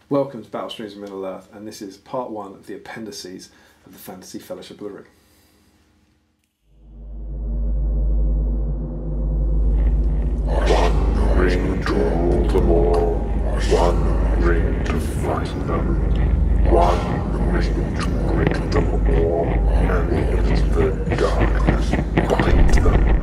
Welcome to Battle Streams of Middle-earth, and this is part 1 of the Appendices of the Fantasy Fellowship of the Ring. One ring to rule them all, one ring to fight them, one ring to break them all, and let the darkness bind them.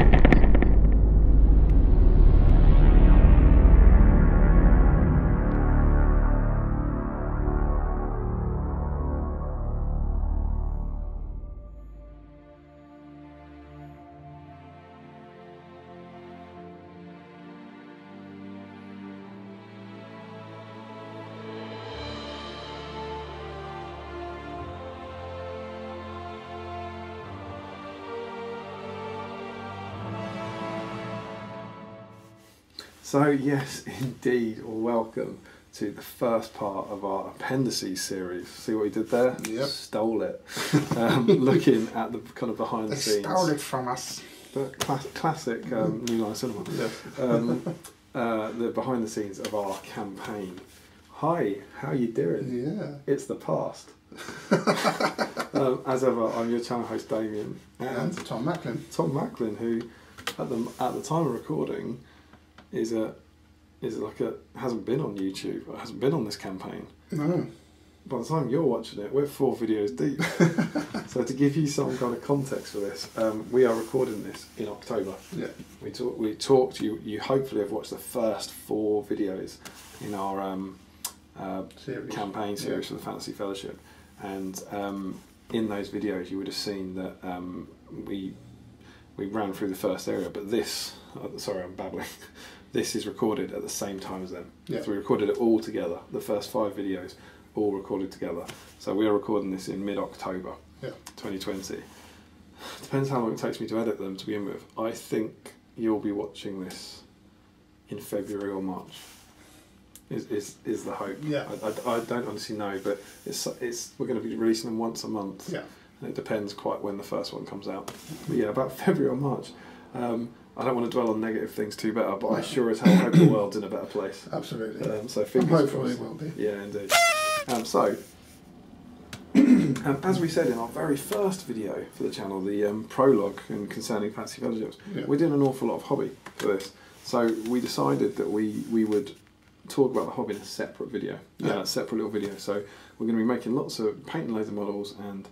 So yes, indeed, welcome to the first part of our Appendices series. See what we did there? Yep. Stole it. Looking at the kind of behind the scenes. They stole it from us. But classic New Line Cinema. Yeah. The behind the scenes of our campaign. Hi, how you doing? Yeah. It's the past. As ever, I'm your channel host Damian And Tom Macklin. Tom Macklin, who at the time of recording hasn't been on YouTube, or hasn't been on this campaign. No. By the time you're watching it, we're 4 videos deep. So to give you some kind of context for this, we are recording this in October. Yeah. We talked. You hopefully have watched the first 4 videos in our campaign series for the Fantasy Fellowship, and in those videos you would have seen that we ran through the first area, but this. Sorry, I'm babbling. This is recorded at the same time as them. Yeah. So we recorded it all together. The first 5 videos, all recorded together. So we are recording this in mid-October, 2020. Depends how long it takes me to edit them to begin with. I think you'll be watching this in February or March. Is the hope? Yeah. I don't honestly know, but we're going to be releasing them once a month. Yeah. And it depends quite when the first one comes out. But yeah, about February or March. I don't want to dwell on negative things too better, but I sure as hell hope the world's in a better place. Absolutely. So fingers crossed. It will be. Yeah, indeed. As we said in our very first video for the channel, the prologue and concerning Fantasy Fellowships, we did an awful lot of hobby for this. So we decided that we would talk about the hobby in a separate video, a separate little video. So we're going to be making painting loads of models and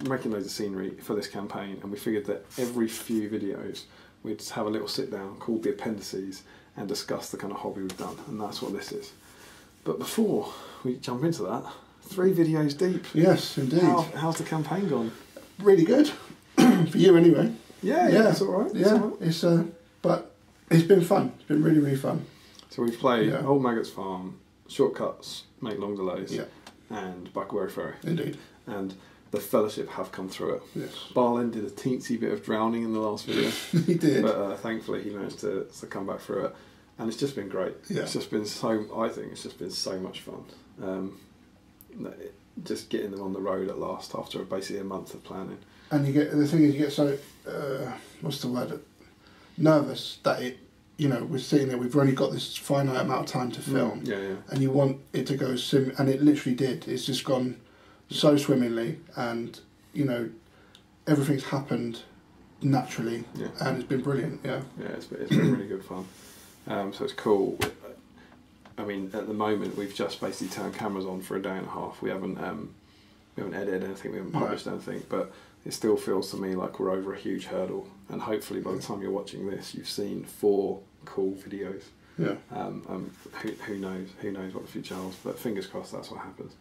making loads of scenery for this campaign, and we figured that every few videos we'd just have a little sit down called the Appendices and discuss the kind of hobby we've done, and that's what this is. But before we jump into that, 3 videos deep. Yes, indeed. How's the campaign gone? Really good. For you anyway. Yeah, it's alright. Yeah, but it's been fun. It's been really, really fun. So we've played Old Maggot's Farm, Shortcuts, Make Long Delays, and Buckaroo Ferry. Indeed. And the Fellowship have come through it. Yes. Barlin did a teensy bit of drowning in the last video. He did. But thankfully he managed to come back through it. And it's just been great. Yeah. It's just been I think it's just been so much fun. Just getting them on the road at last after basically a month of planning. And the thing is, you get so, what's the word, nervous that we're sitting there, we've only got this finite amount of time to film. And you want it to go and it literally did. It's just gone so swimmingly, and everything's happened naturally, and it's been brilliant. It's been really good fun. So it's cool. I mean, at the moment we've just basically turned cameras on for a day and a half. We haven't edited anything, we haven't published anything, but it still feels to me like we're over a huge hurdle, and hopefully by the time you're watching this you've seen 4 cool videos. Who knows what the future holds, but fingers crossed that's what happens.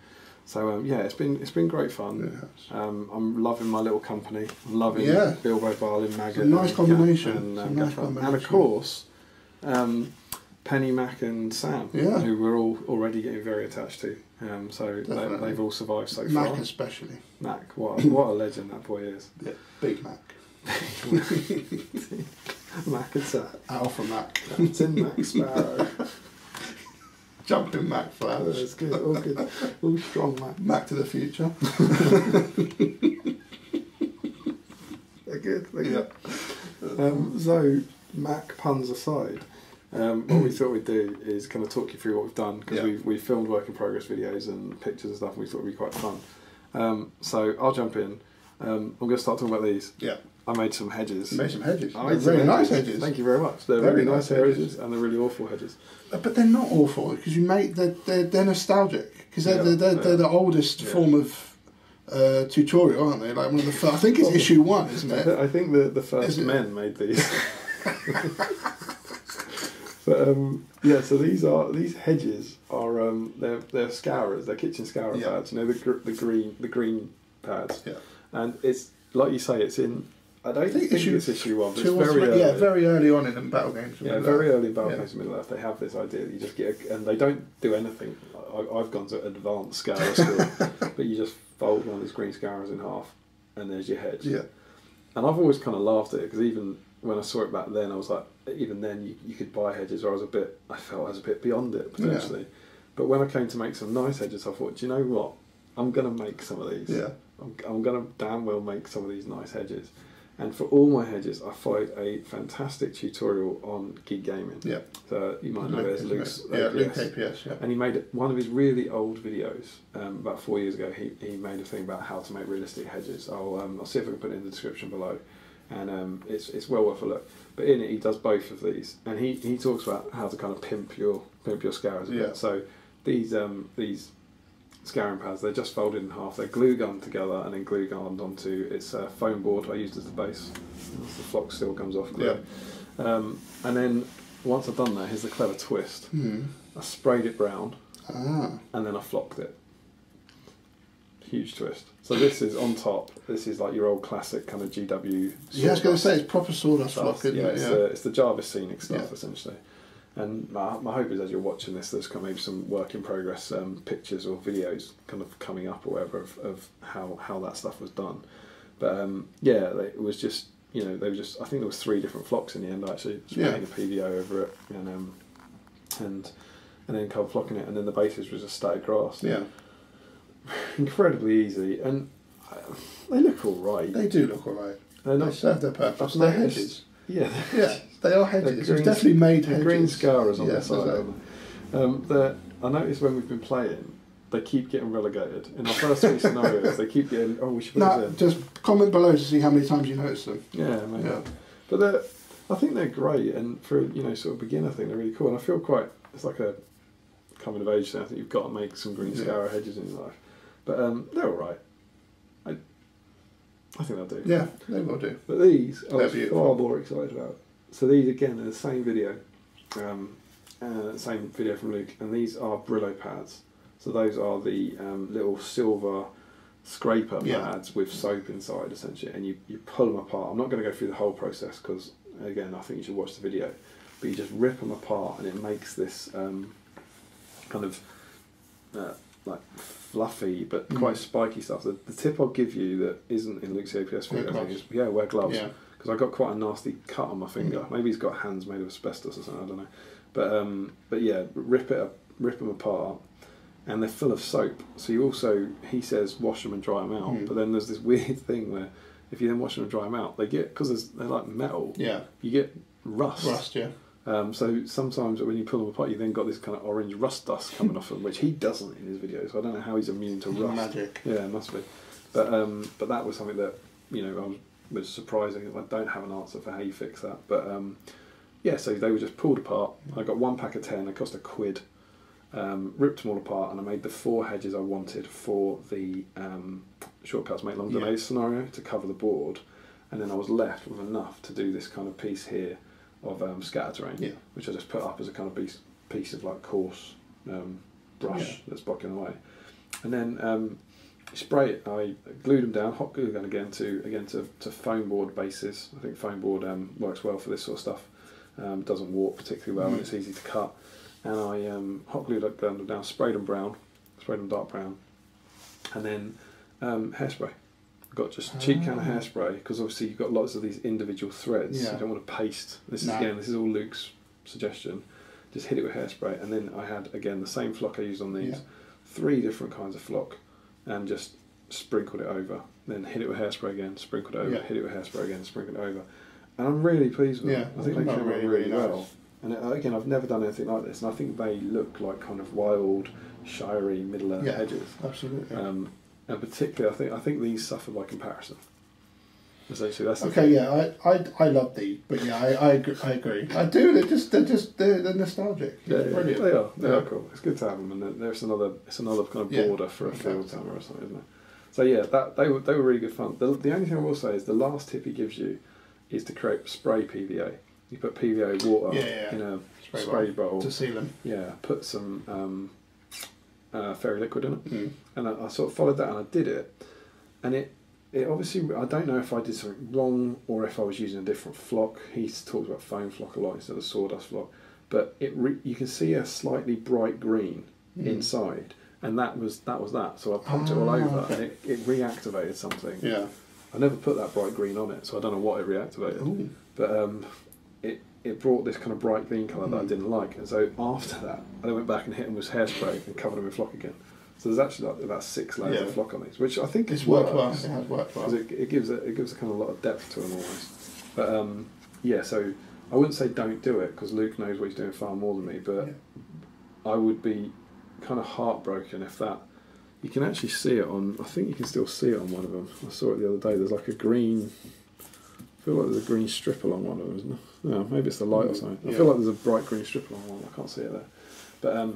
So it's been great fun. I'm loving my little company. I'm loving Bilbo, Barlin, Maggot. It's a nice combination. And of course, Penny, Mac, and Sam, who we're all already getting very attached to. So they've all survived so far. Mac especially. Mac, what a legend that boy is. Yeah, Big Mac. Mac and Sam. Alpha Mac. Captain Mac Sparrow. Jumping Mac Flash. Oh, that's good, all good. All strong Mac. Mac to the future. They're good. So, Mac puns aside, What we thought we'd do is kind of talk you through what we've done, because we filmed work in progress videos and pictures and stuff, and we thought it'd be quite fun. So I'll jump in. I'm going to start talking about these. Yeah. I made some hedges. You made some hedges. I made very nice hedges. Thank you very much. They're Very really nice hedges. hedges, and they're really awful hedges. But they're not awful, because they're nostalgic, because they're the oldest form of tutorial, aren't they? Like one of the first, I think it's issue 1, isn't it? I think the first men made these. But so these hedges are they're scourers, they're kitchen scourer pads. You know, the green pads. Yeah. And it's like you say, it's in. I don't think it's issue 1, but it's very early. Yeah, very early on in the battle games. Yeah, very early in battle games in Middle Earth, they have this idea that you just get, and they don't do anything. I've gone to advanced scourer school, but you just fold one of these green scourers in half, and there's your hedge. Yeah. And I've always kind of laughed at it, because even when I saw it back then, I was like, even then you could buy hedges, or I felt I was a bit beyond it potentially. Yeah. But when I came to make some nice hedges, I thought, do you know what? I'm going to make some of these. Yeah. I'm going to damn well make some of these nice hedges. And for all my hedges, I followed a fantastic tutorial on Geek Gaming. Yeah. So you might know there's Luke's APS. Luke APS, yeah. And he made one of his really old videos, about 4 years ago, he made a thing about how to make realistic hedges. I'll see if I can put it in the description below. And it's well worth a look. But in it, he does both of these. And he talks about how to kind of pimp your scourers a bit. So these scouring pads, they're just folded in half, they're glue gunned together and then glue gunned onto its foam board I used as the base. The flock still comes off glue. Yeah. And then once I've done that, here's the clever twist. I sprayed it brown and then I flocked it. Huge twist. So this is on top, this is like your old classic kind of GW. Yeah, I was going to say, it's proper sawdust flock, isn't it? It's the Jarvis Scenic stuff essentially. And my hope is, as you're watching this, there's maybe some work in progress pictures or videos kind of coming up or whatever of how that stuff was done. But it was just, you know, they were just, I think there was 3 different flocks in the end actually, spraying a PVO over it and then kind of flocking it, and then the basis was just static grass. Yeah. Incredibly easy, and they look all right. They do look all right. They serve their purpose. They're hedges. Yeah. They are hedges. It's definitely made hedges. Green scourers on the side. I noticed when we've been playing, they keep getting relegated. In our first 3 scenarios, they keep getting. Oh, we should put this in. Just comment below to see how many times you notice them. Yeah, maybe. Yeah. But I think they're great, and for sort of beginner thing, they're really cool. And I feel quite. It's like a coming of age thing. I think you've got to make some green scourer hedges in your life. But they're all right. I think they'll do. Yeah, they will do. But these I was far more excited about. So these again are the same video, same video from Luke, and these are Brillo pads. So those are the little silver scraper pads with soap inside essentially, and you pull them apart. I'm not going to go through the whole process because again I think you should watch the video, but you just rip them apart and it makes this kind of like fluffy but quite spiky stuff. The tip I'll give you that isn't in Luke's APS video is wear gloves, because I got quite a nasty cut on my finger. Maybe he's got hands made of asbestos or something, I don't know. But yeah, rip them apart, and they're full of soap. So you also, he says, wash them and dry them out. But then there's this weird thing where if you then wash them and dry them out, they get, because they're like metal. Yeah. You get rust. Rust, yeah. So sometimes when you pull them apart, you then got this kind of orange rust dust coming off them, which he doesn't in his videos. So I don't know how he's immune to rust. Magic. Yeah, it must be. But that was something that was surprising. I don't have an answer for how you fix that. But so they were just pulled apart. I got 1 pack of 10. They cost £1. Ripped them all apart, and I made the 4 hedges I wanted for the shortcuts make long delays scenario to cover the board, and then I was left with enough to do this kind of piece here of scatter terrain, which I just put up as a kind of piece of like coarse brush that's blocking the way, and then spray it. I glued them down, hot glue gun again to foam board bases. I think foam board works well for this sort of stuff. Doesn't warp particularly well, and it's easy to cut. And I hot glued them down, sprayed them dark brown, and then hairspray. Got just cheap can of hairspray, because obviously you've got lots of these individual threads. You don't want to paste. This is all Luke's suggestion. Just hit it with hairspray, and then I had again the same flock I used on these, 3 different kinds of flock, and just sprinkled it over. Then hit it with hairspray again, sprinkled it over. Hit it with hairspray again, sprinkled it over. And I'm really pleased with them. I think they came out really well. And again, I've never done anything like this, and I think they look like kind of wild, shirey Middle Earth hedges. Absolutely. And particularly, I think these suffer by comparison. Essentially, that's okay. Yeah, I love these, but yeah, I agree. I do. They're nostalgic. Yeah, brilliant. They are cool. It's good to have them, and it's another kind of border for a field somewhere or something, isn't it? So yeah, they were really good fun. The only thing I will say is the last tip he gives you is to create spray PVA. You put PVA water in a spray bottle to seal them. Yeah, put some fairy liquid in it, and I sort of followed that and I did it, and it obviously, I don't know if I did something wrong or if I was using a different flock. He talks about foam flock a lot instead of sawdust flock, but you can see a slightly bright green inside, and that was that. So I pumped it all over, and it reactivated something. Yeah, I never put that bright green on it, so I don't know what it reactivated. Ooh. But it brought this kind of bright green colour that I didn't like, and so after that, I then went back and hit them with hairspray and covered them in flock again. So there's actually like about 6 layers of flock on these, which I think it's worked well. It has worked well. It gives a kind of a lot of depth to them almost. But yeah, so I wouldn't say don't do it because Luke knows what he's doing far more than me. But I would be kind of heartbroken if that. You can actually see it on. I think you can still see it on one of them. I saw it the other day. There's like a green. I feel like there's a green strip along one of them, isn't there? No, maybe it's the light or something. I feel like there's a bright green strip along one. I can't see it there. But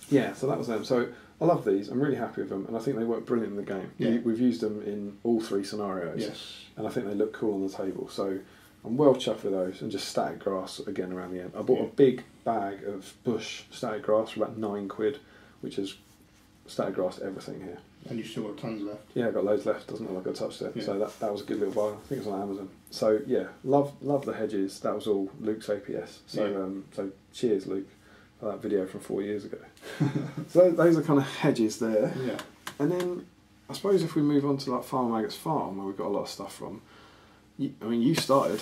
yeah, so that was them. So I love these. I'm really happy with them, and I think they work brilliant in the game. Yeah. We've used them in all 3 scenarios. Yes. And I think they look cool on the table. So I'm well chuffed with those, and just static grass again around the end. I bought a big bag of bush static grass for about £9, which is static grass everything here. And you still got tons left. Yeah, I've got loads left. Doesn't look like I touched it. Yeah. So that was a good little buy. I think it's on Amazon. So yeah, love the hedges. That was all Luke's APS. So so cheers, Luke, for that video from 4 years ago. So those are kind of hedges there. Yeah. And then I suppose if we move on to like Farmer Maggot's farm, where we've got a lot of stuff from. You started.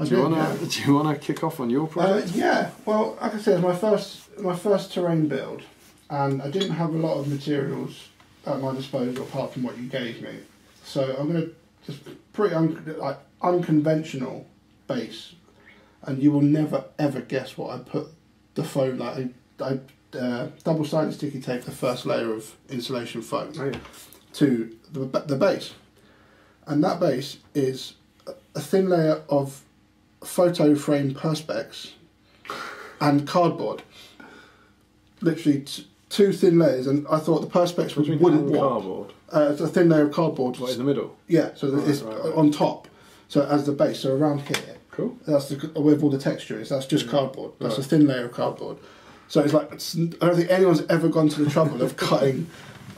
Do you want to kick off on your project? Yeah. Well, like I said, my first terrain build, and I didn't have a lot of materials at my disposal apart from what you gave me. So I'm going to just pretty unconventional base, and you will never ever guess what I put the foam like. I double-sided sticky tape the first layer of insulation foam to the base, and that base is a thin layer of photo frame perspex and cardboard. Literally 2 thin layers, and I thought the perspex wouldn't cardboard. It's a thin layer of cardboard. What, in the middle? Yeah, so it's on top. So as the base, so around here. Cool. That's with all the textures. That's just cardboard. That's a thin layer of cardboard. So it's like I don't think anyone's ever gone to the trouble of cutting.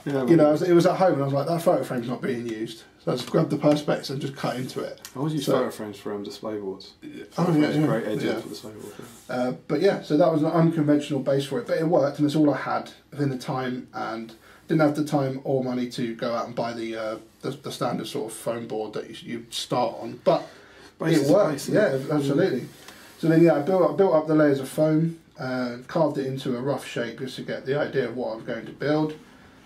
It was at home, and I was like, that photo frame's not being used. So I just grabbed the perspex and just cut into it. I always use photo frames for display boards. Great edges for display boards. But yeah, so that was an unconventional base for it, but it worked, and it's all I had within the time, and didn't have the time or money to go out and buy the standard sort of foam board that you start on. But it worked. Absolutely. So then I built up the layers of foam, carved it into a rough shape just to get the idea of what I'm going to build.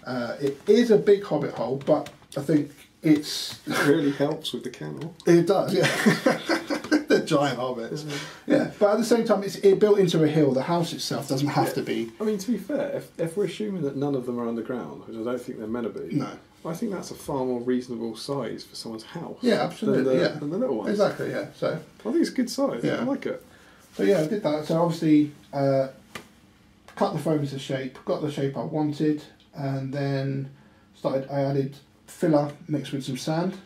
It is a big hobbit hole, but I think it really helps with the kennel. It does, yeah. The giant hobbit. Yeah, but at the same time, it's built into a hill. The house itself doesn't have to be. I mean, to be fair, if we're assuming that none of them are underground, which I don't think they're meant to be, no, I think that's a far more reasonable size for someone's house. Yeah, absolutely. Than the little ones. Exactly. Yeah. So I think it's a good size. Yeah. I like it. So yeah, I did that. So obviously, cut the foam into shape, got the shape I wanted, and then I added filler mixed with some sand,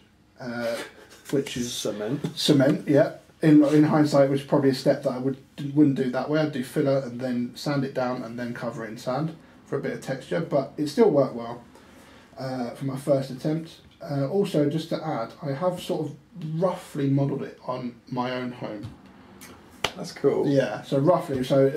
which is cement, yeah. In hindsight, which is probably a step that I wouldn't do that way. I'd do filler and then sand it down and then cover it in sand for a bit of texture, but it still worked well for my first attempt. Also, just to add, I have sort of roughly modelled it on my own home. That's cool. Yeah, so roughly. So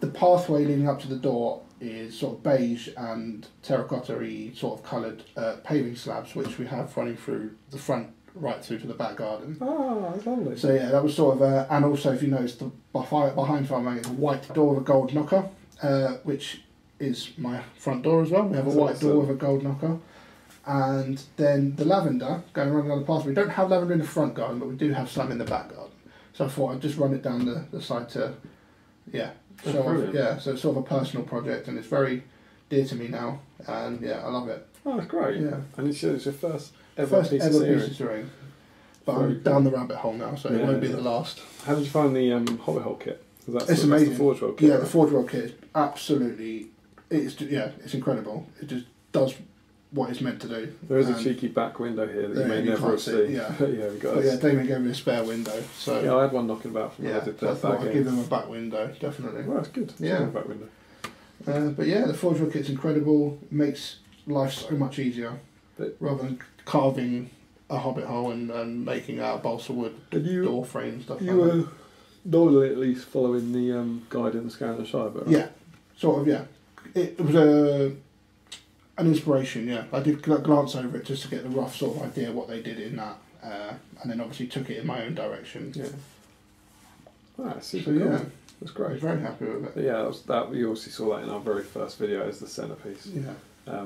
the pathway leading up to the door is sort of beige and terracotta-y sort of coloured paving slabs, which we have running through the front right through to the back garden. Oh, that's lovely. So yeah, that was sort of and also if you notice behind Farm Maggot is a white door with a gold knocker, which is my front door as well. We have a white door with a gold knocker. And then the lavender going around another path. We don't have lavender in the front garden, but we do have some in the back garden. So I thought I'd just run it down the side to Yeah. That's So it's sort of a personal project, and it's very dear to me now, and yeah, I love it. Oh, that's great. Yeah. And it's your first ever piece of steering. But I'm down the rabbit hole now, so it won't be the last. How did you find the Hobbit Hole kit? It's amazing. The Forge World kit. Yeah, the Forge World kit is absolutely. It's incredible. It just does what it's meant to do. There is a cheeky back window here that you may never have seen. Yeah, we got Damian gave me a spare window. So yeah, I had one knocking about from when I did that. I thought I'd give them a back window, definitely. Well, that's good. Yeah, a back window. But yeah, the Forge World kit's incredible. Makes life so much easier, rather than carving a hobbit hole and making out of balsa wood door frame stuff. You were normally at least following the guidance Scan the Shire, but yeah, sort of. Yeah, it was an inspiration. Yeah, I did glance over it just to get the rough sort of idea what they did in that, and then obviously took it in my own direction. Yeah. That's super cool. Yeah. That's great. I was very happy with it. But yeah, that you obviously saw that in our very first video as the centrepiece. Yeah.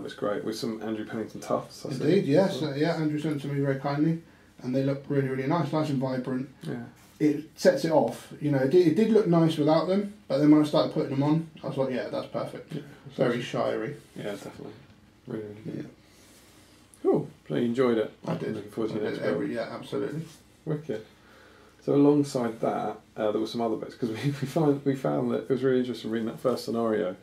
It's great with some Andrew Pennington tufts. Indeed, yes. Andrew sent it to me very kindly, and they look really, really nice and vibrant. Yeah. It sets it off. You know, it did look nice without them, but then when I started putting them on, I was like, yeah, that's perfect. Yeah, very shirey. Yeah, definitely. Really, really good. Yeah. Cool. So you enjoyed it? I did. Looking forward to the next build. Yeah, absolutely. Wicked. So alongside that, there were some other bits because we found that it was really interesting reading that first scenario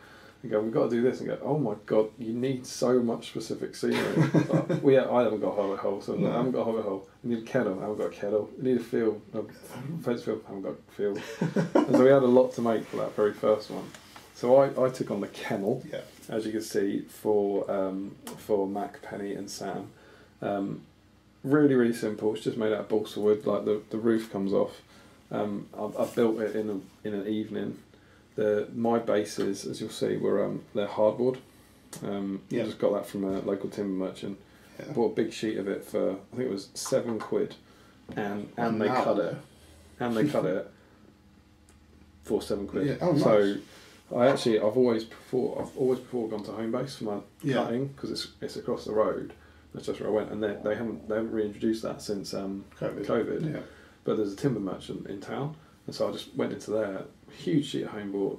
and go, we've got to do this, and go, oh my god, you need so much specific scenery. I haven't got a hobbit hole, so I haven't got a hobbit hole. I need a kettle, I haven't got a kettle. I need a field, a fence field, I haven't got a field. And so we had a lot to make for that very first one. So I took on the kennel, as you can see, for Mac, Penny and Sam. Really, really simple. It's just made out of balsa wood. Like the roof comes off. I built it in an evening. My bases, as you'll see, were they're hardboard. I just got that from a local timber merchant. Yeah. Bought a big sheet of it for I think it was £7, and they cut it. And they cut it for £7. Yeah. Oh, nice. So I've always before gone to Homebase for my cutting because it's across the road. That's just where I went, and they haven't reintroduced that since COVID. Yeah. But there's a timber merchant in town, and so I just went into there, huge sheet of hardboard,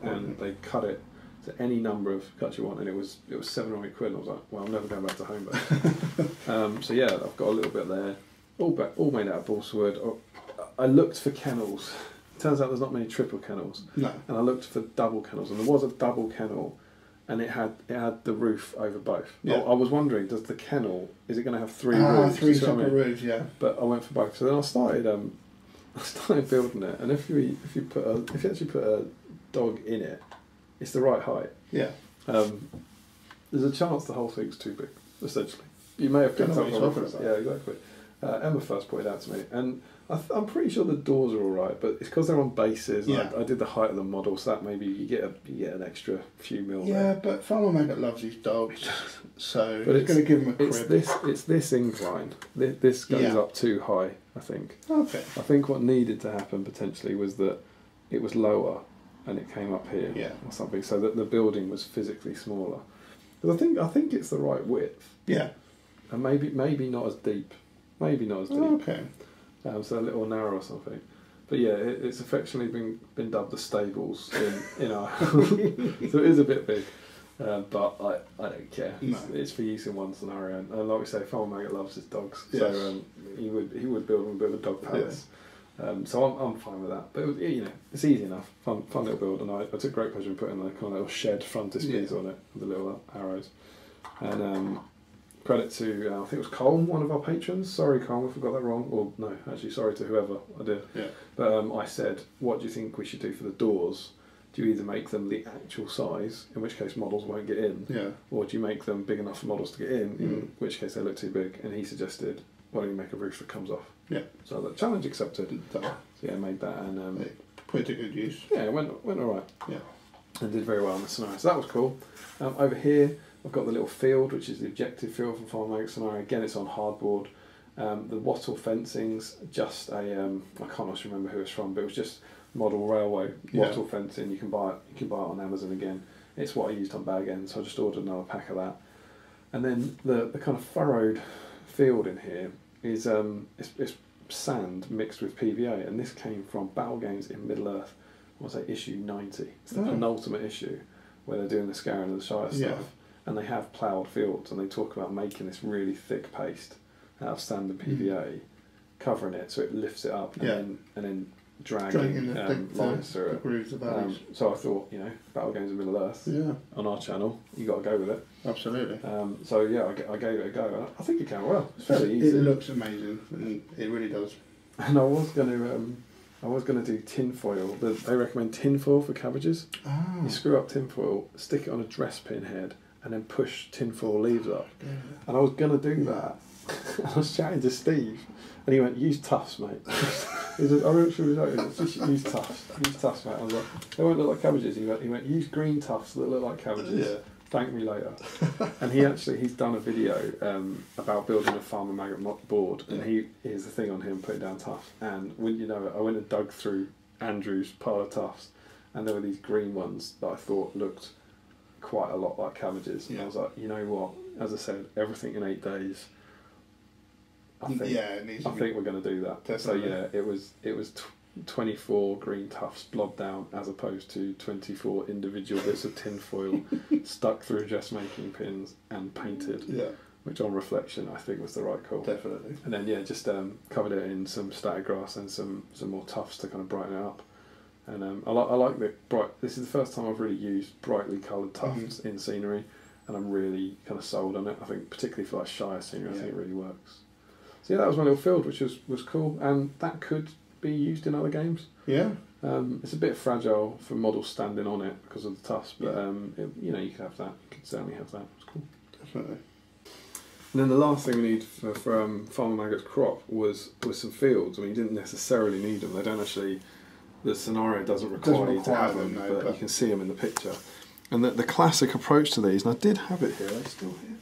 and they cut it to any number of cuts you want, and it was £7 or £8. And I was like, well, I'm never going back to Homebase. So yeah, I've got a little bit there, all made out of balsa wood. I looked for kennels. Turns out there's not many triple kennels. No. And I looked for double kennels, and there was a double kennel. And it had the roof over both. Yeah. I was wondering, does the kennel, is it going to have three roofs? 3 separate roofs, yeah. But I went for both. So then I started building it, and if you actually put a dog in it, it's the right height. Yeah. There's a chance the whole thing's too big. Essentially, you may have picked up on it. Yeah, exactly. Emma first pointed out to me, and I'm pretty sure the doors are all right, but it's because they're on bases. Yeah. I did the height of the model, so that maybe you get an extra few mil. Yeah, there. But Farmer Maggot loves his dogs, so it's going to give him a crib. It's this incline. This goes up too high, I think. Okay. I think what needed to happen potentially was that it was lower and it came up here or something, so that the building was physically smaller. Because I think it's the right width. Yeah. And maybe not as deep. Maybe not as deep. Okay. So a little narrow or something. But yeah, it's affectionately been dubbed the stables in our house. So it is a bit big. But I don't care. No. It's for use in one scenario. And like we say, Farmer Maggot loves his dogs. Yes. So he would build him a bit of a dog palace. Yeah. So I'm fine with that. But it was, it's easy enough. Fun little build. And I took great pleasure in putting the kind of little shed frontispiece on it with the little arrows. And credit to, I think it was Colm, one of our patrons. Sorry, Colm, if I got that wrong. Or no, actually, sorry to whoever I did. Yeah. But I said, what do you think we should do for the doors? Do you either make them the actual size, in which case models won't get in, or do you make them big enough for models to get in which case they look too big? And he suggested, why don't you make a roof that comes off? Yeah. So the challenge accepted. So yeah, I made that and put it to good use. Yeah, it went all right. Yeah. And did very well in the scenario. So that was cool. Over here, I've got the little field, which is the objective field from Farm Maggot scenario. Again, it's on hardboard. The wattle fencing's just a I can't actually remember who it's from, but it was just model railway wattle fencing. You can buy it on Amazon again. It's what I used on Bag End, so I just ordered another pack of that. And then the kind of furrowed field in here is it's sand mixed with PVA, and this came from Battle Games in Middle Earth. I want to say issue 90. It's the penultimate issue where they're doing the Scarron of the Shire stuff, and they have ploughed fields, and they talk about making this really thick paste out of sand and PVA, covering it so it lifts it up, and then dragging lines through it. Grooves of valleys. So I thought, Battle Games of Middle Earth on our channel, you got to go with it. Absolutely. So yeah, I gave it a go. I think it came well. It's fairly easy. It looks amazing, and it really does. And I was going to do tinfoil. They recommend tinfoil for cabbages. Oh. You screw up tinfoil, stick it on a dress pin head, and then push tinfoil leaves up. And I was going to do that. I was chatting to Steve, and he went, "Use tufts, mate." He said, "I'm not sure just use tufts. Use tufts, mate." I was like, "They won't look like cabbages." He went, "Use green tufts that look like cabbages. Yeah. Thank me later." And he's done a video about building a farmer maggot board, and here's the thing on him putting down tufts. And wouldn't you know it, I went and dug through Andrew's pile of tufts, and there were these green ones that I thought looked quite a lot like cabbages. And I was like, you know what? As I said, everything in 8 days. I think we're going to do that. Definitely. So yeah, it was 24 green tufts blobbed down as opposed to 24 individual bits of tinfoil stuck through dressmaking pins and painted. Yeah. Which on reflection I think was the right call. Definitely. And then just covered it in some static grass and some more tufts to kind of brighten it up. And I like the bright. This is the first time I've really used brightly coloured tufts in scenery, and I'm really kind of sold on it. I think particularly for like Shire scenery, I think it really works. So yeah, that was my little field, which was cool, and that could be used in other games. Yeah. It's a bit fragile for models standing on it because of the tufts, but you could have that. You could certainly have that. It's cool. Definitely. And then the last thing we need for Farmer Maggot's crop was some fields. I mean, you didn't necessarily need them. They don't actually. The scenario doesn't require you to have them, but you can see them in the picture. And the classic approach to these, and I did have it here. Are they still here?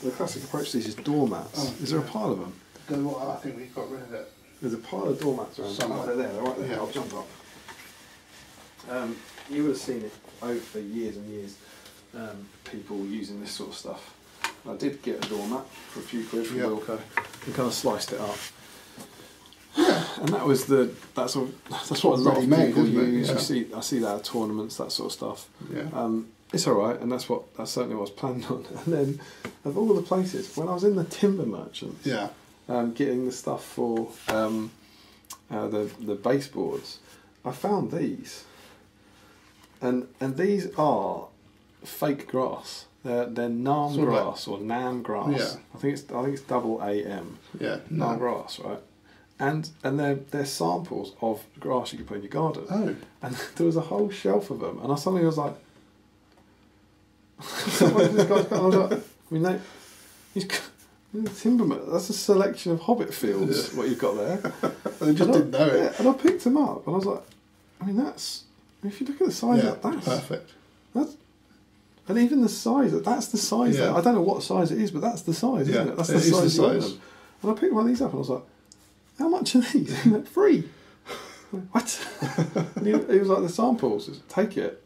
The classic approach to these is doormats. Is there a pile of them? I think we've got rid of it. There's a pile of doormats around. Somewhere. They're there. They're right there. Yeah. I'll jump up. You would have seen it over years and years. People using this sort of stuff. I did get a doormat for a few quid from Wilco and kind of sliced it up. Yeah, and that's what a lot of people use. I see that at tournaments, that sort of stuff. Yeah. It's all right, and that's certainly what I was planning on. And then, of all the places, when I was in the timber merchants, getting the stuff for the baseboards, I found these, and these are fake grass. They're Nam grass or Nam grass. Yeah. I think it's double AM. Yeah. Nam grass, right? And they're samples of grass you can put in your garden. Oh. And there was a whole shelf of them, and I suddenly was like, timberman. That's a selection of hobbit fields. What you've got there. I just didn't know it. Yeah, and I picked them up, and I was like, if you look at the size of that's perfect. And even the size, that's the size. I don't know what size it is, but that's the size, isn't it? That's the size of them. And I picked one of these up, and I was like, how much are these? He went, free. What? And he was like, the samples, just take it.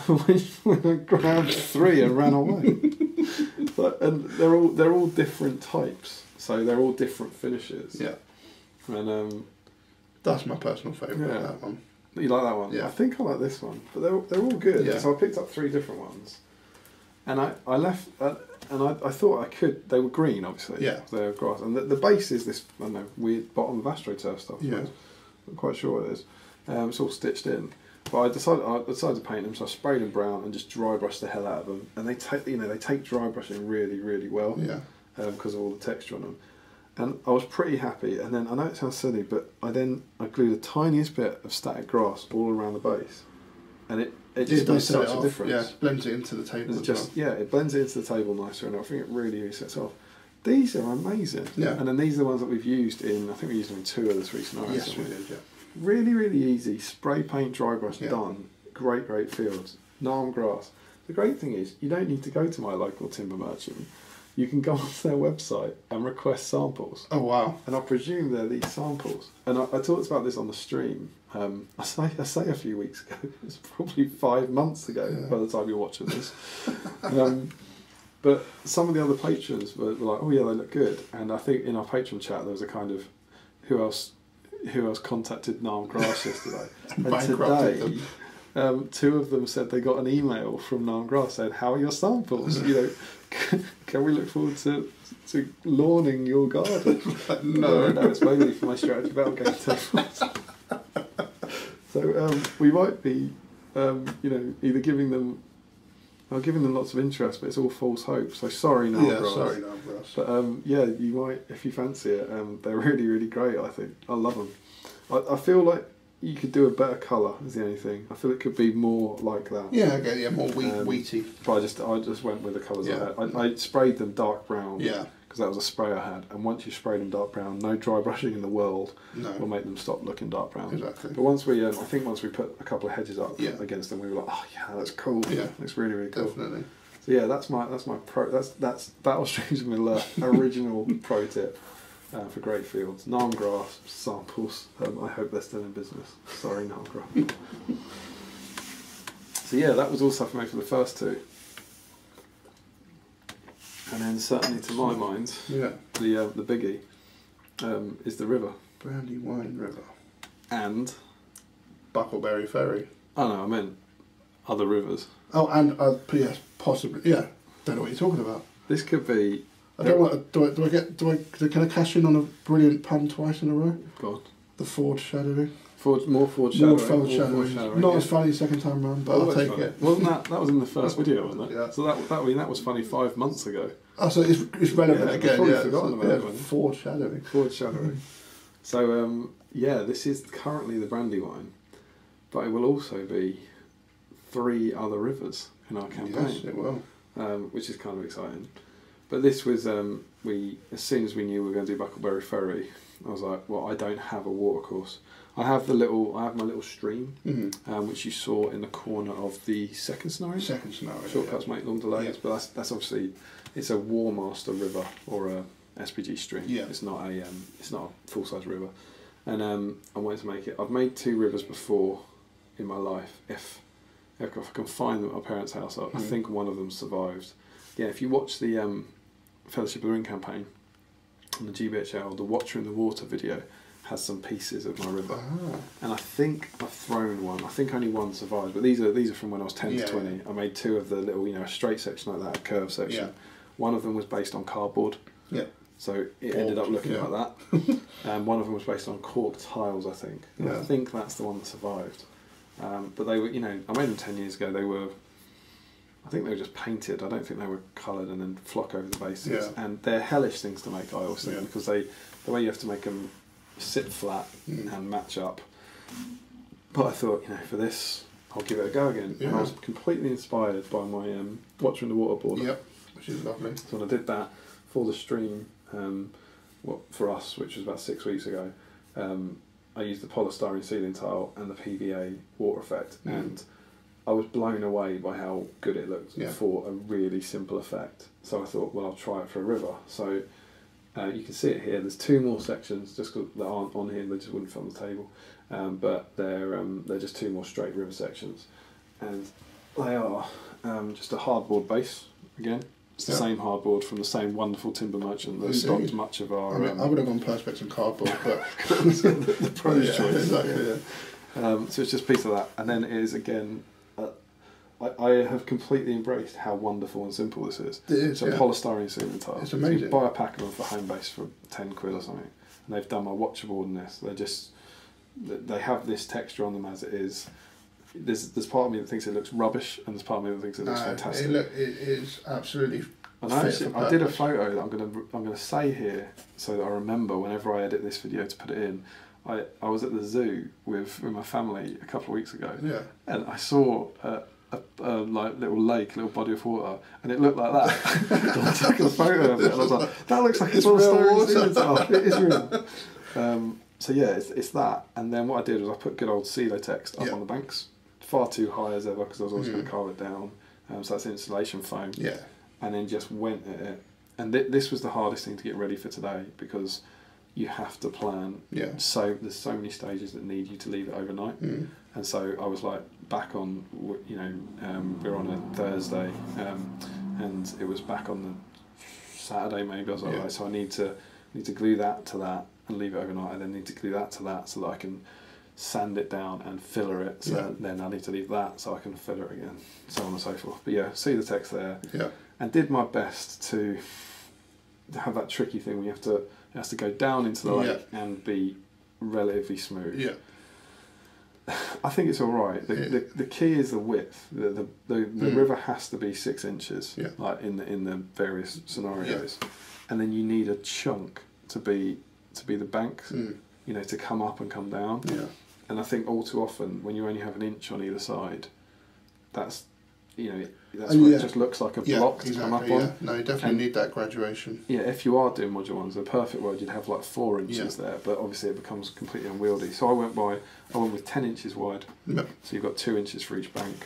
When I grabbed 3 and ran away. And they're all different types, so they're all different finishes. Yeah. And that's my personal favourite. Yeah. That one. You like that one? Yeah. I think I like this one, but they're all good. Yeah. So I picked up 3 different ones, and I left. And I thought I could. They were green, obviously. Yeah. They're grass, and the base is this weird bottom of AstroTurf stuff. Yeah. I'm not quite sure what it is. It's all stitched in. But I decided to paint them, so I sprayed them brown and just dry brushed the hell out of them. And they take dry brushing really, really well. Yeah. Because of all the texture on them. And I was pretty happy. And then I know it sounds silly, but I glued the tiniest bit of static grass all around the base, and it just makes such a difference. Yeah, blends it into the table. It blends it into the table nicer, and I think it really sets off. These are amazing. Yeah. And then these are the ones that we've used in. I think we used them in 2 of the 3 scenarios. Yes, we did. Yeah. Really, really easy. Spray paint, dry brush, done. Great fields. Narm grass. The great thing is, you don't need to go to my local timber merchant. You can go onto their website and request samples. Oh wow! And I presume they're these samples. And I talked about this on the stream. I say a few weeks ago. It's probably 5 months ago by the time you're watching this. But some of the other patrons were like, "Oh yeah, they look good." And I think in our patron chat there was a kind of who else contacted Narm Grass yesterday. And bankrupted today, two of them said they got an email from Narm Grass saying, "How are your samples? You know, can we look forward to lawning your garden?" No, it's mainly for my strategy battle game tables. So we might be, either giving them lots of interest, but it's all false hope. So sorry, Narm Grass. Sorry, Narm Grass. But you might, if you fancy it. They're really, really great. I think I love them. I feel like you could do a better colour. Is the only thing. I feel it could be more like that. Yeah, okay, yeah, more wheaty. But I just went with the colours Yeah. I had. I sprayed them dark brown. Yeah. Because that was a spray I had, and once you spray them dark brown, no dry brushing in the world will make them stop looking dark brown. Exactly. But once we put a couple of hedges up against them, we were like, oh yeah, that's cool. Yeah, it's really, really cool. Definitely. So yeah, that's my Battle Streams of Middle Earth original pro tip for great fields. Narm Grass samples. I hope they're still in business. Sorry, Narm Grass. So yeah, that was all stuff made for the first two. And then certainly to my mind, the biggie is the river. Brandywine River. And Buckleberry Ferry. Oh no, I meant other rivers. Oh, and yes, possibly. Yeah, don't know what you're talking about. This could be. I don't want. Can I cash in on a brilliant pun twice in a row? Go on. The foreshadowing. More foreshadowing. More foreshadowing. Not as funny second time round, but I'll take it. Wasn't that was in the first video, wasn't it? Yeah. So that was funny 5 months ago. Oh, so it's relevant again. Yeah, forgotten about it. Foreshadowing. Foreshadowing. So this is currently the Brandywine, but it will also be 3 other rivers in our campaign. Yes, it will. Which is kind of exciting. But this was as soon as we knew we were going to do Buckleberry Ferry, I was like, well, I don't have a watercourse. I have my little stream, which you saw in the corner of the second scenario. Shortcuts make long delays, but that's obviously it's a War Master river or a SPG stream. Yeah. It's not a full size river, and I wanted to make it. I've made 2 rivers before in my life. If I can find them at my parents' house, I think one of them survived. Yeah, if you watch the Fellowship of the Ring campaign on the GBHL, the Watcher in the Water video has some pieces of my river, and I think I've thrown one. I think only one survived, but these are from when I was 10 to 20. Yeah. I made 2 of the little straight section like that, a curved section. Yeah. One of them was based on cardboard. Yeah. So it ended up looking like that. And one of them was based on cork tiles, I think. Yeah. I think that's the one that survived. But they were, I made them 10 years ago. I think they were just painted. I don't think they were coloured and then flock over the bases. Yeah. And they're hellish things to make, I always think, because the way you have to make them sit flat and match up. But I thought, for this, I'll give it a go again. Yeah. And I was completely inspired by my Watcher in the Water board. Yep, which is lovely. So when I did that for the stream, for us, which was about 6 weeks ago, I used the polystyrene ceiling tile and the PVA water effect, and I was blown away by how good it looked for a really simple effect. So I thought, well, I'll try it for a river. So you can see it here. There's 2 more sections just that aren't on here. They just wouldn't fit on the table, but they're just 2 more straight river sections, and they are just a hardboard base again. It's the same hardboard from the same wonderful timber merchant that stocked much of our. I would have gone Perspex and cardboard, but the pros choice. Exactly. So it's just a piece of that, and then it is again. I have completely embraced how wonderful and simple this is. It is. It's a polystyrene ceiling tile. It's amazing. So you buy a pack of them for home base for £10 or something, and they've done my watcher board in this. They have this texture on them as it is. There's part of me that thinks it looks rubbish, and there's part of me that thinks it looks fantastic. It is absolutely. And I did a photo that I'm gonna say here so that I remember whenever I edit this video to put it in. I was at the zoo with my family a couple of weeks ago, and I saw a little lake, little body of water, and it looked like that. I took a photo of it, and I was like, "That looks like it's real water." It is real. So yeah, it's that. And then what I did was I put good old CeeLo text up on the banks, far too high as ever because I was always going to carve it down. So that's insulation foam. Yeah. And then just went at it. And this was the hardest thing to get ready for today because you have to plan. Yeah. So there's so many stages that need you to leave it overnight. Mm. And so I was like back on, we're on a Thursday, and it was back on the Saturday maybe. I was like, right, so I need to glue that to that, and leave it overnight. I then need to glue that to that so that I can sand it down and filler it. So then I need to leave that so I can filler it again, so on and so forth. But yeah, see the text there. Yeah. And did my best to have that tricky thing where it has to go down into the lake and be relatively smooth. Yeah. I think it's all right. The key is the width. The river has to be 6 inches, like in the various scenarios, and then you need a chunk to be the banks, you know, to come up and come down. Yeah. And I think all too often when you only have an inch on either side, that's where it just looks like a block to come up on. No, you definitely need that graduation. Yeah, if you are doing modular ones, the perfect world, you'd have like 4 inches there, but obviously it becomes completely unwieldy. So I went with 10 inches wide, so you've got 2 inches for each bank.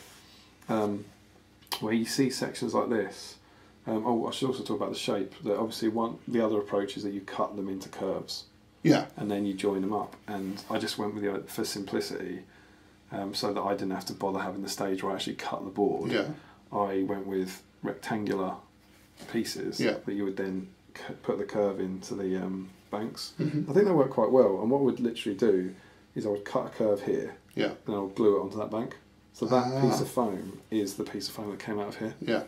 Where you see sections like this, I should also talk about the shape. That obviously the other approach is that you cut them into curves. Yeah. And then you join them up, and I just went with for simplicity. So that I didn't have to bother having the stage where I actually cut the board. Yeah. I went with rectangular pieces that you would then put the curve into the banks. Mm-hmm. I think they work quite well, and what we'd literally do is I would cut a curve here, and I would glue it onto that bank. So that piece of foam is the piece of foam that came out of here. Yeah.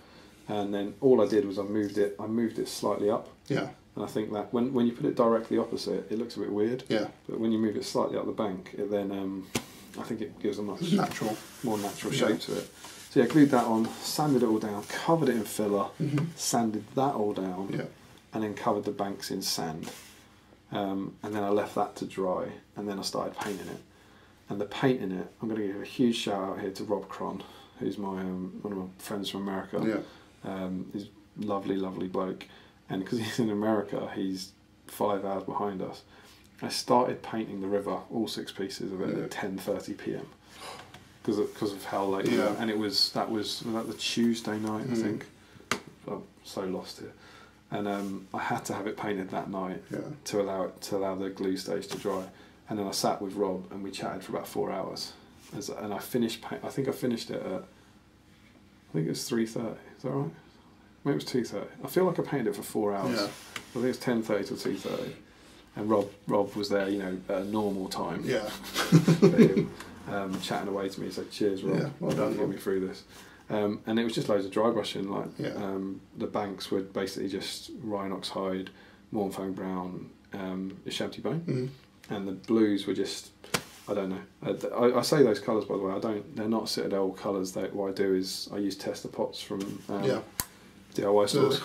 And then all I did was I moved it slightly up. Yeah. And I think that when you put it directly opposite, it looks a bit weird. Yeah. But when you move it slightly up the bank, it then I think it gives a much more natural shape to it. So yeah, glued that on, sanded it all down, covered it in filler, sanded that all down, and then covered the banks in sand. And then I left that to dry, and then I started painting it. And the painting it, I'm going to give a huge shout out here to Rob Cron, who's my one of my friends from America. Yeah. He's a lovely, lovely bloke. And because he's in America, he's 5 hours behind us. I started painting the river, all 6 pieces of it, at 10:30 p.m. because of how late. Yeah. And that was the Tuesday night, I think. I'm so lost here. And I had to have it painted that night to allow the glue stage to dry. And then I sat with Rob and we chatted for about 4 hours. And I finished. I think I finished it at. I think it was 3:30. Is that right? Maybe it was 2:30. I feel like I painted it for 4 hours. Yeah. I think it was 10:30 till 2:30. And Rob was there, at a normal time. Yeah. Chatting away to me, so cheers, Rob. Yeah, well done, Get me through this. And it was just loads of dry brushing. The banks were basically just Rhinox hide, Morn foam brown, Shabty bone, and the blues were just. I don't know. I say those colours, by the way. They're not Citadel colours. What I do is I use tester pots from DIY stores.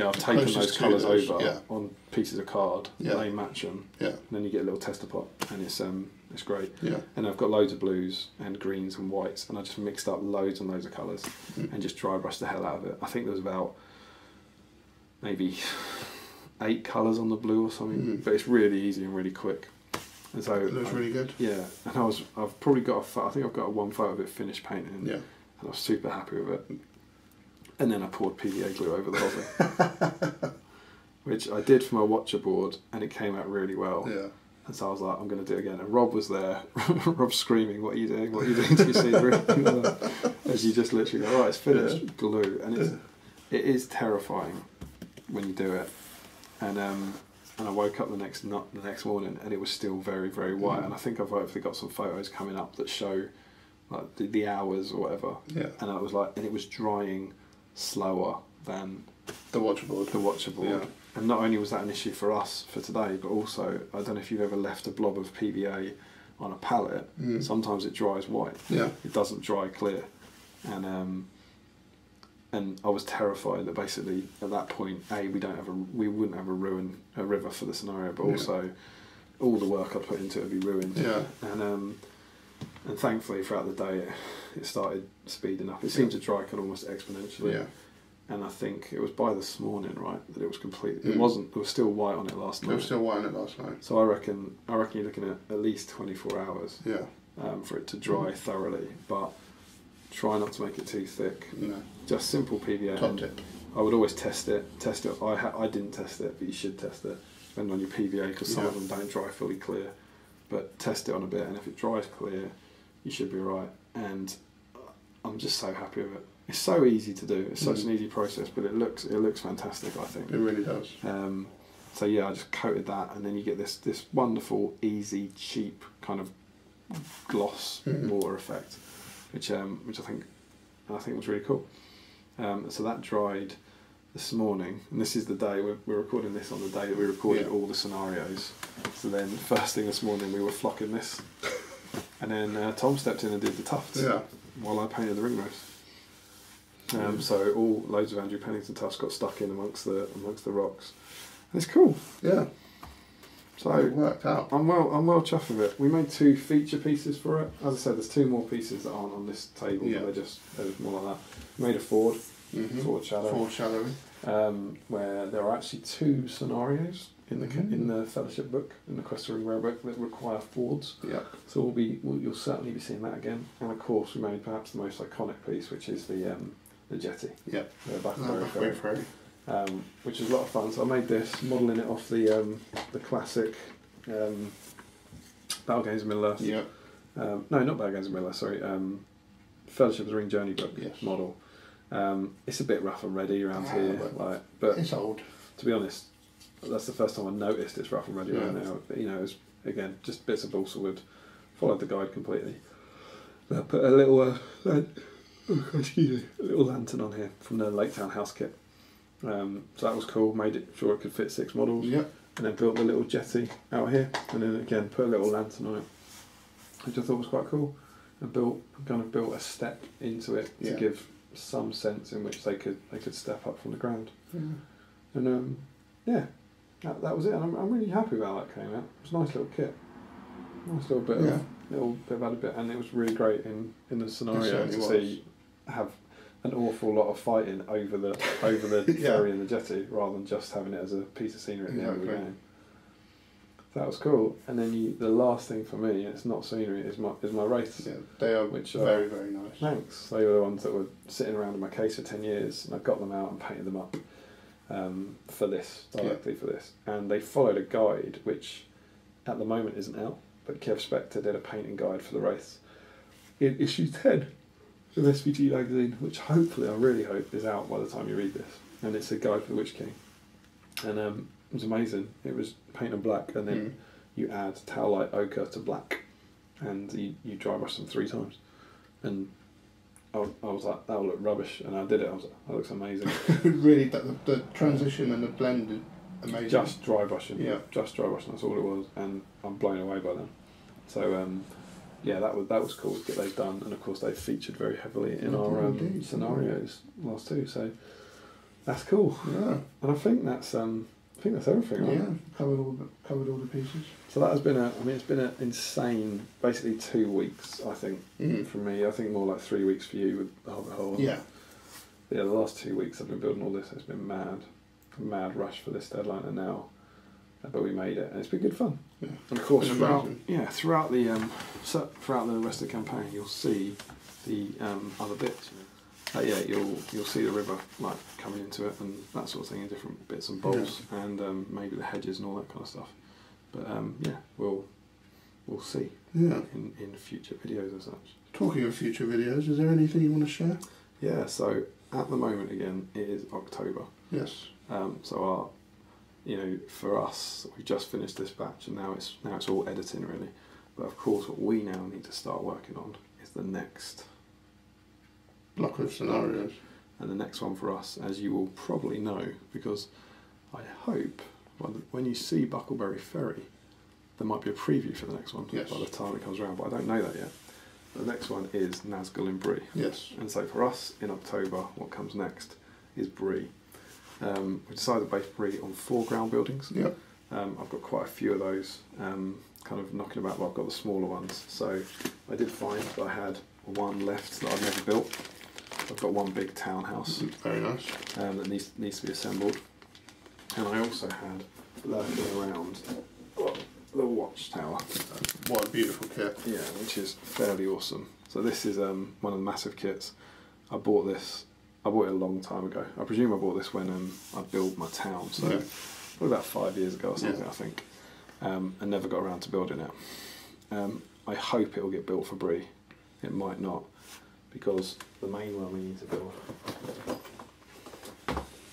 I've taken those colours over on pieces of card. They match them. And then you get a little tester pot, and it's great. And I've got loads of blues and greens and whites, and I just mixed up loads and loads of colours and just dry brushed the hell out of it. I think there was about maybe 8 colours on the blue or something, but it's really easy and really quick. And so it looks really good. Yeah, and I've probably got I think I've got one photo of it finished painting. Yeah. And I was super happy with it. And then I poured PVA glue over the whole thing, which I did for my watcher board, and it came out really well. Yeah. And so I was like, I'm going to do it again. And Rob was there, Rob screaming, "What are you doing? What are you doing to your scenery?" As you just literally go, "Right, it's finished." Glue, and it is terrifying when you do it. And I woke up the next morning and it was still very, very white. And I think I've hopefully got some photos coming up that show like the hours or whatever. Yeah. And I was like, and it was drying slower than the watcher board. Yeah. And not only was that an issue for us for today, but also I don't know if you've ever left a blob of PVA on a palette. Sometimes it dries white. Yeah. It doesn't dry clear. And I was terrified that basically at that point, we wouldn't have a river for the scenario, but also all the work I put into it would be ruined. Yeah. And thankfully throughout the day it started speeding up. It seemed to dry kind of almost exponentially. Yeah. And I think it was by this morning, right, that it was complete. It wasn't. There was still white on it last night. There was still white on it last night. So I reckon you're looking at least 24 hours. Yeah. For it to dry thoroughly, but. Try not to make it too thick. No. Just simple PVA. Top tip. I would always test it. I didn't test it, but you should test it. Depending on your PVA, because some of them don't dry fully clear. But test it on a bit, and if it dries clear, you should be right. And I'm just so happy with it. It's so easy to do. It's such an easy process, but it looks fantastic. I think it really does. So yeah, I just coated that, and then you get this wonderful, easy, cheap kind of gloss water effect, which I think was really cool. So that dried this morning, and this is the day we're recording this on the day that we recorded all the scenarios. So then first thing this morning we were flocking this, and then Tom stepped in and did the tufts while I painted the ring roast. So all loads of Andrew Pennington tufts got stuck in amongst the rocks. And it's cool. Yeah. So it worked out. I'm well chuffed with it. We made 2 feature pieces for it. As I said, there's 2 more pieces that aren't on this table. Yeah. They're just more like that. We made a Ford shadow. Ford shadow. Where there are actually 2 scenarios in the fellowship book, in the Quest of Ring Rare book, that require Fords. Yeah. So you'll certainly be seeing that again. And of course, we made perhaps the most iconic piece, which is the Jetty. Yeah. The Buckleberry Ferry. Which is a lot of fun. So I made this, modelling it off the classic Battle Games of Middle-earth. Yeah. No, not Battle Games of Middle-earth, sorry. Fellowship of the Ring Journey book model. It's a bit rough and ready around here, but it's old. To be honest, that's the first time I noticed it's rough and ready right now. But, it's, again, just bits of balsa wood. Followed the guide completely. I put a little lantern on here from the Lake Town house kit. So that was cool. Made it sure it could fit 6 models. Yep. And then built the little jetty out here, and then again put a little lantern on it, which I thought was quite cool. And built a step into it to give some sense in which they could step up from the ground. Yeah. And that was it. And I'm really happy with how that came out. It was a nice little kit, nice little bit of added bit, and it was really great in the scenario to see have an awful lot of fighting over the ferry and the jetty, rather than just having it as a piece of scenery at the end of the game. That was cool. And then the last thing for me, it's not scenery, is my wraiths. Yeah, they are very, very nice. Thanks. They were the ones that were sitting around in my case for 10 years, and I got them out and painted them up for this, directly for this. And they followed a guide, which at the moment isn't out, but Kev Spector did a painting guide for the wraiths in issue 10 of SVG magazine, which hopefully, I really hope, is out by the time you read this. And it's a guide for the Witch King. And it was amazing. It was painted black, and then you add towelite ochre to black, and you dry brush them 3 times. And I was like, that will look rubbish, and I did it. I was like, that looks amazing. Really, the transition and the blend is amazing. Just dry brushing. Yeah. Just dry brushing. That's all it was, and I'm blown away by them. So that was cool to get those done, and of course they featured very heavily in our scenarios last 2. So that's cool. Yeah. And I think that's everything. Right? Yeah, covered all the pieces. So that has been it's been an insane, basically 2 weeks, I think, for me. I think more like 3 weeks for you with the Hobbit Hole. Yeah. Yeah, the last 2 weeks I've been building all this. It's been mad rush for this deadline, and now, but we made it, and it's been good fun. Yeah. And of course, throughout the rest of the campaign, you'll see the other bits. You'll see the river like coming into it and that sort of thing in different bits and bobs, and maybe the hedges and all that kind of stuff. But we'll see in future videos and such. Talking of future videos, is there anything you want to share? Yeah. So at the moment, again, it is October. Yes. So for us, we've just finished this batch, and now it's all editing really. But of course, what we now need to start working on is the next block of scenarios. And the next one for us, as you will probably know, because I hope when you see Buckleberry Ferry, there might be a preview for the next one by the time it comes around, but I don't know that yet. The next one is Nazgul in Bree. Yes. And so for us in October, what comes next is Bree. We decided to base Bree on Foreground Buildings. Yep. I've got quite a few of those kind of knocking about, but I've got the smaller ones. So I did find that I had one left that I've never built. I've got one big townhouse. Very nice. That needs to be assembled. And I also had lurking around the watchtower. What a beautiful kit. Yeah, which is fairly awesome. So this is one of the massive kits. I bought it a long time ago. I presume I bought this when I built my town, so probably about 5 years ago or something, I think. And never got around to building it. I hope it will get built for Bree. It might not, because the main one we need to build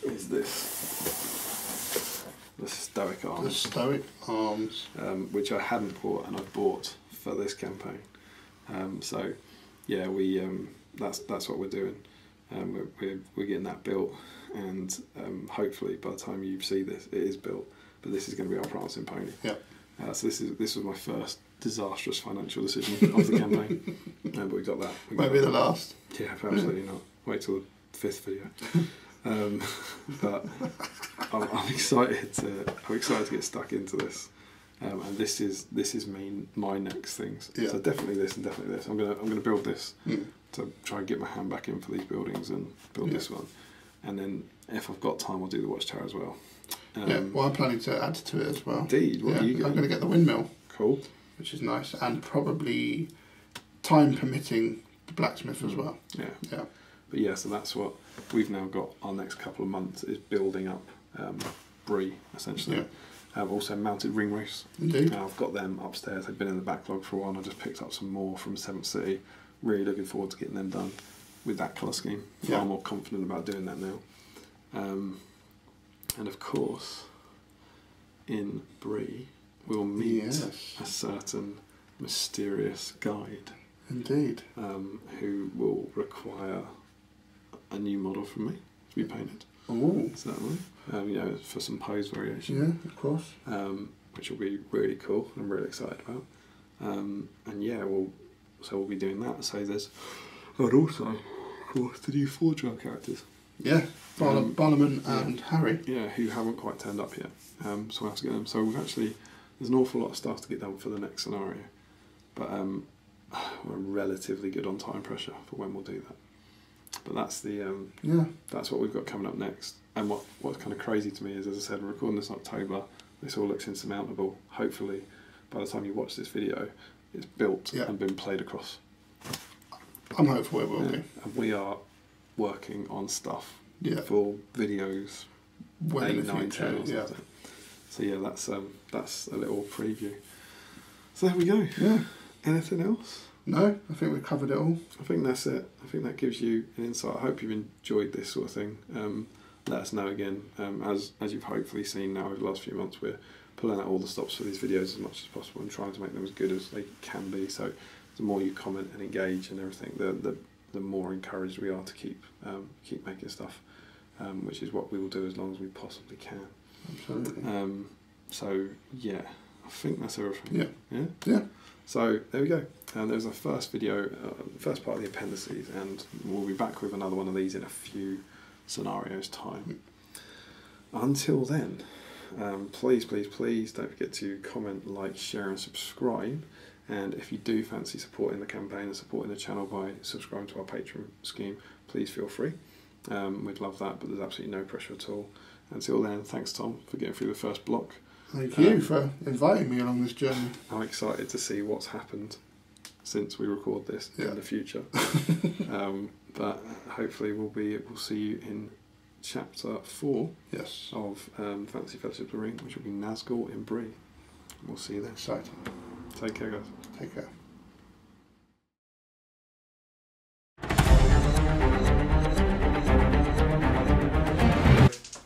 is this. the Stoic Arms. The Stoic Arms. Which I hadn't bought, and I bought for this campaign. So yeah, we that's what we're doing. We're getting that built, and hopefully by the time you see this, it is built. But this is going to be our prancing pony. Yeah. So this was my first disastrous financial decision of the campaign. But we got that. Maybe the last. Yeah, absolutely not. Wait till the 5th video. But I'm excited to get stuck into this. And this is my next things. Yeah. So definitely this and definitely this. I'm gonna build this to try and get my hand back in for these buildings and build this one. And then if I've got time, I'll do the Watchtower as well. Well, I'm planning to add to it as well. Indeed. What are you I'm going to get the windmill. Cool. Which is nice, and probably time permitting the blacksmith as well. Yeah. Yeah. But yeah, so that's what we've now got. Our next couple of months is building up brie essentially. Yeah. I've also mounted ring roofs. Indeed. I've got them upstairs. They've been in the backlog for a while. And I just picked up some more from 7th City. Really looking forward to getting them done with that colour scheme. Far more confident about doing that now. And of course, in brie, we'll meet a certain mysterious guide. Indeed. Who will require a new model from me to be painted. Oh. Certainly. For some pose variation. Yeah, of course. Which will be really cool. I'm really excited about. And yeah, we'll be doing that. So and also, of course, the new Foreground characters. Yeah, Barlaman and Harry. Yeah, who haven't quite turned up yet. So we'll have to get them. So there's an awful lot of stuff to get done for the next scenario. But we're relatively good on time pressure for when we'll do that. But that's that's what we've got coming up next. And what's kind of crazy to me is, as I said, we're recording this in October. This all looks insurmountable. Hopefully, by the time you watch this video, it's built and been played across. I'm hopeful it will be. And we are working on stuff for videos, 8, 9, 10 or something. So yeah, that's a little preview. So there we go. Yeah. Anything else? No, I think we've covered it all. I think that's it. I think that gives you an insight. I hope you've enjoyed this sort of thing. Let us know again. As you've hopefully seen now over the last few months, we're pulling out all the stops for these videos as much as possible and trying to make them as good as they can be. So the more you comment and engage and everything, the more encouraged we are to keep making stuff, which is what we will do as long as we possibly can. Absolutely. So yeah, I think that's everything. Yeah. So there we go. There's our first video, first part of the appendices, and we'll be back with another one of these in a few scenarios' time. Until then, please don't forget to comment, like, share and subscribe. And if you do fancy supporting the campaign and supporting the channel by subscribing to our Patreon scheme, please feel free. We'd love that, but there's absolutely no pressure at all. Until then, thanks Tom for getting through the first block. Thank you for inviting me along this journey. I'm excited to see what's happened since we record this in the future. But hopefully we'll see you in chapter 4 of Fantasy Fellowship of the Ring, which will be Nazgul in Brie. We'll see you then. Exciting. Take care, guys. Take care.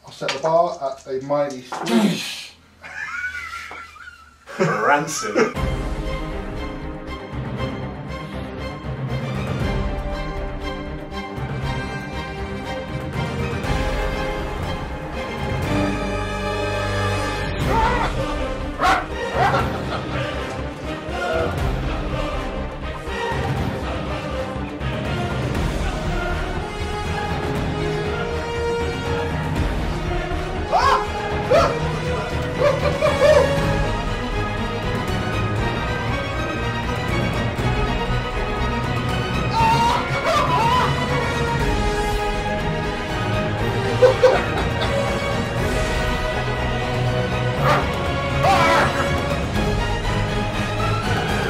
I'll set the bar at a mighty swish. Rancid.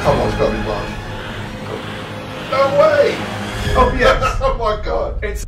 Someone's got to be wrong. No way! Oh yes! Oh my god! It's